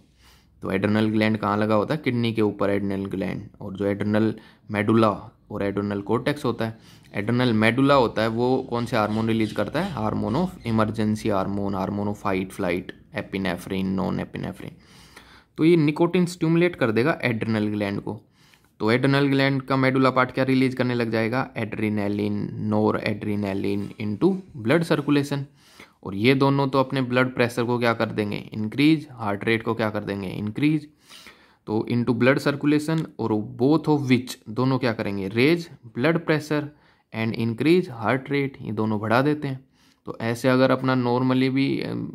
तो एड्रिनल ग्लैंड कहाँ लगा होता है, किडनी के ऊपर एड्रिनल ग्लैंड, और जो एड्रिनल मेडुला और एड्रिनल कोर्टेक्स होता है, एड्रिनल मेडुला होता है वो कौन से हार्मोन रिलीज करता है, hormone of emergency hormone, hormone of fight flight, epinephrine, non epinephrine. तो ये निकोटिन स्टिमुलेट कर देगा एड्रिनल ग्लैंड को। तो एड्रिनल ग्लैंड का मेडुला पार्ट क्या रिलीज करने लग जाएगा, एड्रिनलिन, नोर एड्रिनलिन इनटू ब्लड सर्कुलेशन। और ये दोनों तो अपने ब्लड प्रेशर को क्या कर देंगे, इंक्रीज, हार्ट रेट को क्या कर देंगे, इंक्रीज। तो इनटू ब्लड सर्कुलेशन, और बोथ ऑफ विच, दोनों क्या करेंगे, raise blood pressure and increase heart rate, ये दोनों बढ़ा देते हैं। तो ऐसे अगर अपना नॉर्मली भी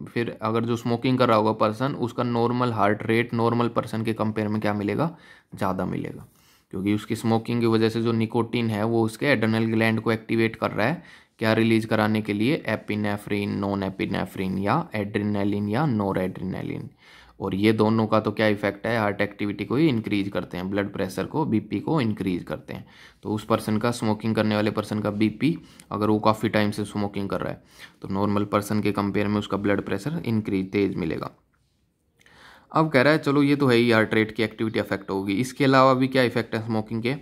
फिर अगर जो स्मोकिंग कर रहा होगा पर्सन, उसका normal heart rate normal person के कंपेयर में क्या मिलेगा, ज़्यादा मिलेगा, क्योंकि उसकी स्मोकिंग की वजह से जो निकोटीन है वो उसके एड्रेनल ग्लैंड को एक्टिवेट कर रहा है, क्या रिलीज कराने के लिए, एपिनेफ्रिन, नॉन एपिनेफ्रिन या एड्रेनालिन या नॉर एड्रेनालिन। और ये दोनों का तो क्या इफेक्ट है, हार्ट एक्टिविटी को ही इंक्रीज करते हैं, ब्लड प्रेशर को, बीपी को इंक्रीज करते हैं। तो उस पर्सन का, स्मोकिंग करने वाले पर्सन का बीपी, अगर वो काफ़ी टाइम से स्मोकिंग कर रहा है, तो नॉर्मल पर्सन के कंपेयर में उसका ब्लड प्रेशर इंक्रीज तेज मिलेगा। अब कह रहा है चलो ये तो है ही, हार्ट रेट की एक्टिविटी अफेक्ट होगी, इसके अलावा भी क्या इफेक्ट है स्मोकिंग के।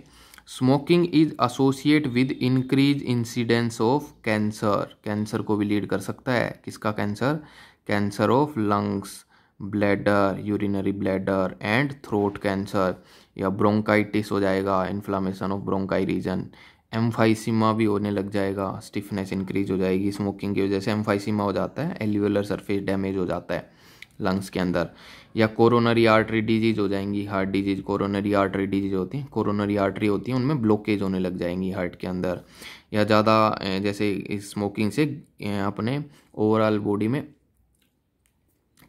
Smoking is associate with increase incidence of cancer, cancer को भी लीड कर सकता है, किसका cancer, cancer of lungs, bladder, urinary bladder and throat cancer, या ब्रोंकाइटिस हो जाएगा, inflammation of bronchi region, emphysema भी होने लग जाएगा, स्टिफनेस इंक्रीज हो जाएगी, स्मोकिंग की वजह से एम्फाइसीमा हो जाता है, एल्वियोलर सरफेस डैमेज हो जाता है लंग्स के अंदर, या कोरोनरी आर्टरी डिजीज हो जाएंगी, heart disease, coronary artery disease होती है, कोरोनरी आर्टरी होती है उनमें ब्लॉकेज होने लग जाएंगी हार्ट के अंदर, या ज़्यादा जैसे स्मोकिंग से अपने ओवरऑल बॉडी में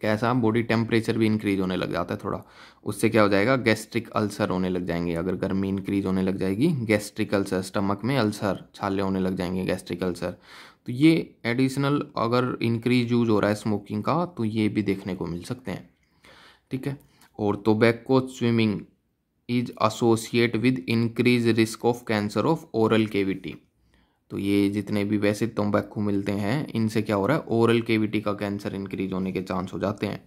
कैसा, बॉडी टेम्परेचर भी इंक्रीज होने लग जाता है थोड़ा, उससे क्या हो जाएगा, गैस्ट्रिक अल्सर होने लग जाएंगे, अगर गर्मी इंक्रीज होने लग जाएगी, गैस्ट्रिक अल्सर, स्टमक में अल्सर, छाले होने लग जाएंगे, गैस्ट्रिक अल्सर। तो ये एडिशनल अगर इंक्रीज यूज हो रहा है स्मोकिंग का, तो ये भी देखने को मिल सकते हैं, ठीक है। और tobacco swimming is associate with increase risk of cancer of oral cavity. तो ये जितने भी वैसे तंबाकू मिलते हैं, इनसे क्या हो रहा है, ओरल केविटी का कैंसर इंक्रीज होने के चांस हो जाते हैं।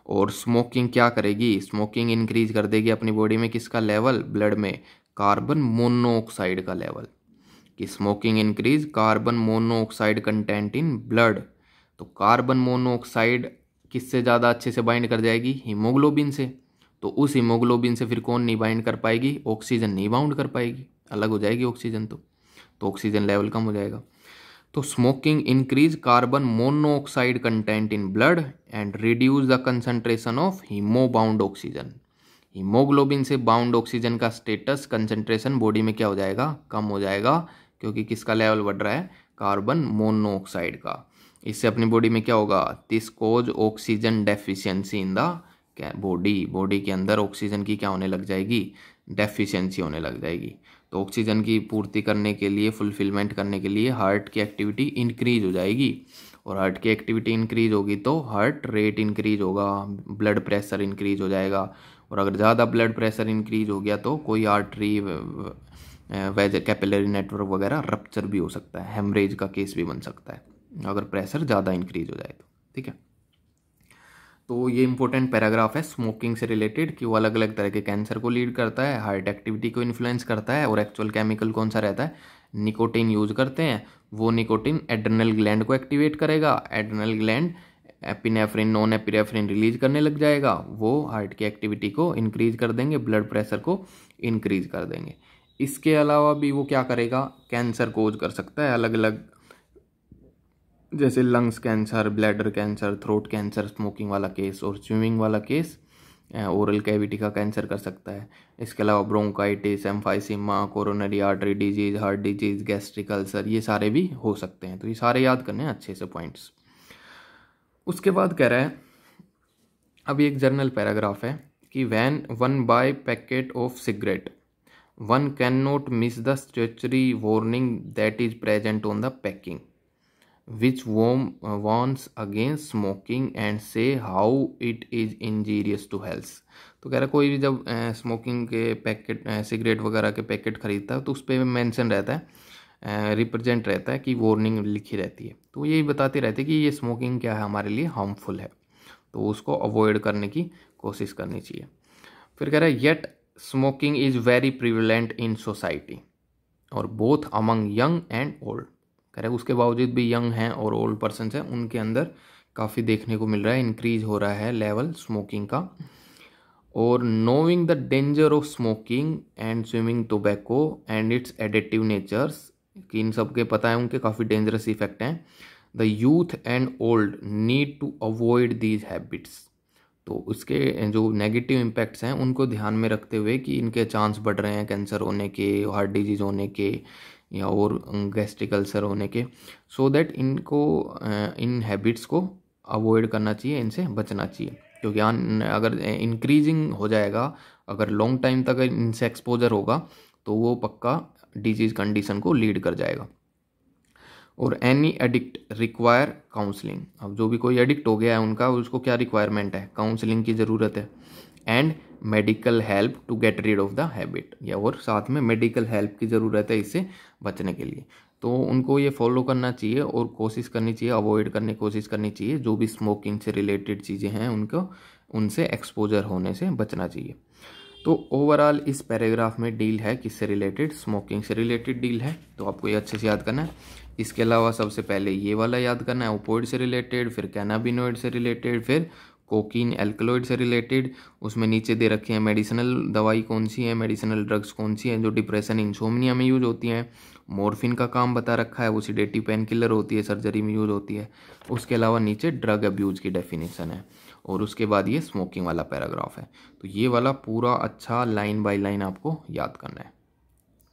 और स्मोकिंग क्या करेगी, स्मोकिंग इंक्रीज कर देगी अपनी बॉडी में किसका लेवल, ब्लड में कार्बन मोनोऑक्साइड का लेवल, कि smoking increase carbon monoxide content in blood. तो कार्बन मोनोऑक्साइड किससे ज़्यादा अच्छे से बाइंड कर जाएगी, हीमोग्लोबिन से। तो उस हीमोग्लोबिन से फिर कौन नहीं बाइंड कर पाएगी, ऑक्सीजन नहीं बाउंड कर पाएगी, अलग हो जाएगी ऑक्सीजन, तो ऑक्सीजन लेवल कम हो जाएगा। तो smoking increase carbon monoxide content in blood and reduce the concentration of haemobound oxygen. Haemoglobin से बाउंड ऑक्सीजन का स्टेटस, कंसंट्रेशन बॉडी में क्या हो जाएगा, कम हो जाएगा, क्योंकि किसका लेवल बढ़ रहा है, कार्बन मोनोऑक्साइड का। इससे अपनी बॉडी में क्या होगा, this cause oxygen deficiency in the body के अंदर ऑक्सीजन की क्या होने लग जाएगी, डेफिशिएंसी होने लग जाएगी। तो ऑक्सीजन की पूर्ति करने के लिए, फुलफिलमेंट करने के लिए हार्ट की एक्टिविटी इंक्रीज हो जाएगी, और हार्ट की एक्टिविटी इंक्रीज होगी तो हार्ट रेट इंक्रीज होगा, ब्लड प्रेशर इंक्रीज हो जाएगा, और अगर ज़्यादा ब्लड प्रेशर इंक्रीज हो गया तो कोई आर्टरी कैपिलरी नेटवर्क वगैरह रप्चर भी हो सकता है, हेमरेज का केस भी बन सकता है अगर प्रेशर ज़्यादा इंक्रीज हो जाए तो, ठीक है। तो ये इंपॉर्टेंट पैराग्राफ है स्मोकिंग से रिलेटेड, कि वो अलग अलग तरह के कैंसर को लीड करता है, हार्ट एक्टिविटी को इन्फ्लुएंस करता है, और एक्चुअल केमिकल कौन सा रहता है, निकोटीन यूज करते हैं, वो निकोटीन एड्रेनल ग्लैंड को एक्टिवेट करेगा, adrenal gland epinephrine, non epinephrine release करने लग जाएगा, वो हार्ट की एक्टिविटी को इंक्रीज कर देंगे, ब्लड प्रेशर को इंक्रीज कर देंगे। इसके अलावा भी वो क्या करेगा, कैंसर कोज कर सकता है अलग अलग, जैसे lungs cancer, bladder cancer, throat cancer, smoking वाला केस, और स्विमिंग वाला केस ओरल कैविटी का कैंसर कर सकता है। इसके अलावा bronchitis, emphysema, coronary artery disease, heart disease, gastric ulcer, ये सारे भी हो सकते हैं। तो ये सारे याद करने हैं अच्छे से पॉइंट्स। उसके बाद कह रहा है, अभी एक जर्नल पैराग्राफ है कि van one by packet of cigarette one can not miss the statutory warning that is present on the packing which warns against smoking and say how it is injurious to health। तो कह रहा कोई भी जब स्मोकिंग के पैकेट, सिगरेट वगैरह के पैकेट खरीदता है तो उस पर मेंशन रहता है, रिप्रेजेंट रहता है, कि वार्निंग लिखी रहती है, तो यही बताती रहती है कि ये स्मोकिंग क्या है, हमारे लिए हार्मफुल है, तो उसको अवॉइड करने की कोशिश करनी चाहिए। फिर कह रहा है yet smoking is very prevalent in society और both among young and old. कह रहे उसके बावजूद भी यंग हैं और ओल्ड पर्सन हैं, उनके अंदर काफ़ी देखने को मिल रहा है, इंक्रीज हो रहा है लेवल स्मोकिंग का। और knowing the danger of smoking and swimming tobacco and its additive natures, कि इन सब के पता है उनके काफ़ी डेंजरस इफेक्ट हैं। The youth and old need to avoid these habits. तो उसके जो नेगेटिव इम्पैक्ट्स हैं उनको ध्यान में रखते हुए कि इनके चांस बढ़ रहे हैं कैंसर होने के, हार्ट डिजीज होने के, या और गैस्ट्रिक अल्सर होने के, सो दैट इनको इन हैबिट्स को अवॉइड करना चाहिए, इनसे बचना चाहिए। क्योंकि अगर इंक्रीजिंग हो जाएगा, अगर लॉन्ग टाइम तक इनसे एक्सपोजर होगा तो वो पक्का डिजीज़ कंडीशन को लीड कर जाएगा। और एनी एडिक्ट रिक्वायर काउंसलिंग, अब जो भी कोई एडिक्ट हो गया है उनका, उसको क्या रिक्वायरमेंट है, काउंसलिंग की ज़रूरत है। And medical help to get rid of the habit, या और साथ में मेडिकल हेल्प की ज़रूरत है इससे बचने के लिए। तो उनको ये फॉलो करना चाहिए और कोशिश करनी चाहिए, अवॉइड करने की कोशिश करनी चाहिए, जो भी स्मोकिंग से रिलेटेड चीज़ें हैं उनको, उनसे एक्सपोजर होने से बचना चाहिए। तो ओवरऑल इस पैराग्राफ में डील है किससे रिलेटेड, स्मोकिंग से रिलेटेड डील है। तो आपको ये अच्छे से याद करना है। इसके अलावा सबसे पहले ये वाला याद करना है, ओपोइड से रिलेटेड, फिर कैनाबिनोइड से रिलेटेड, फिर कोकीन एल्कलॉइड से रिलेटेड। उसमें नीचे दे रखे हैं मेडिसिनल दवाई कौन सी है, मेडिसिनल ड्रग्स कौन सी हैं जो डिप्रेशन इंसोम्निया में यूज होती हैं। मॉर्फिन का काम बता रखा है, वो सीडेटिव पेन किलर होती है, सर्जरी में यूज होती है। उसके अलावा नीचे ड्रग अब्यूज़ की डेफिनेशन है, और उसके बाद ये स्मोकिंग वाला पैराग्राफ है। तो ये वाला पूरा अच्छा लाइन बाय लाइन आपको याद करना है।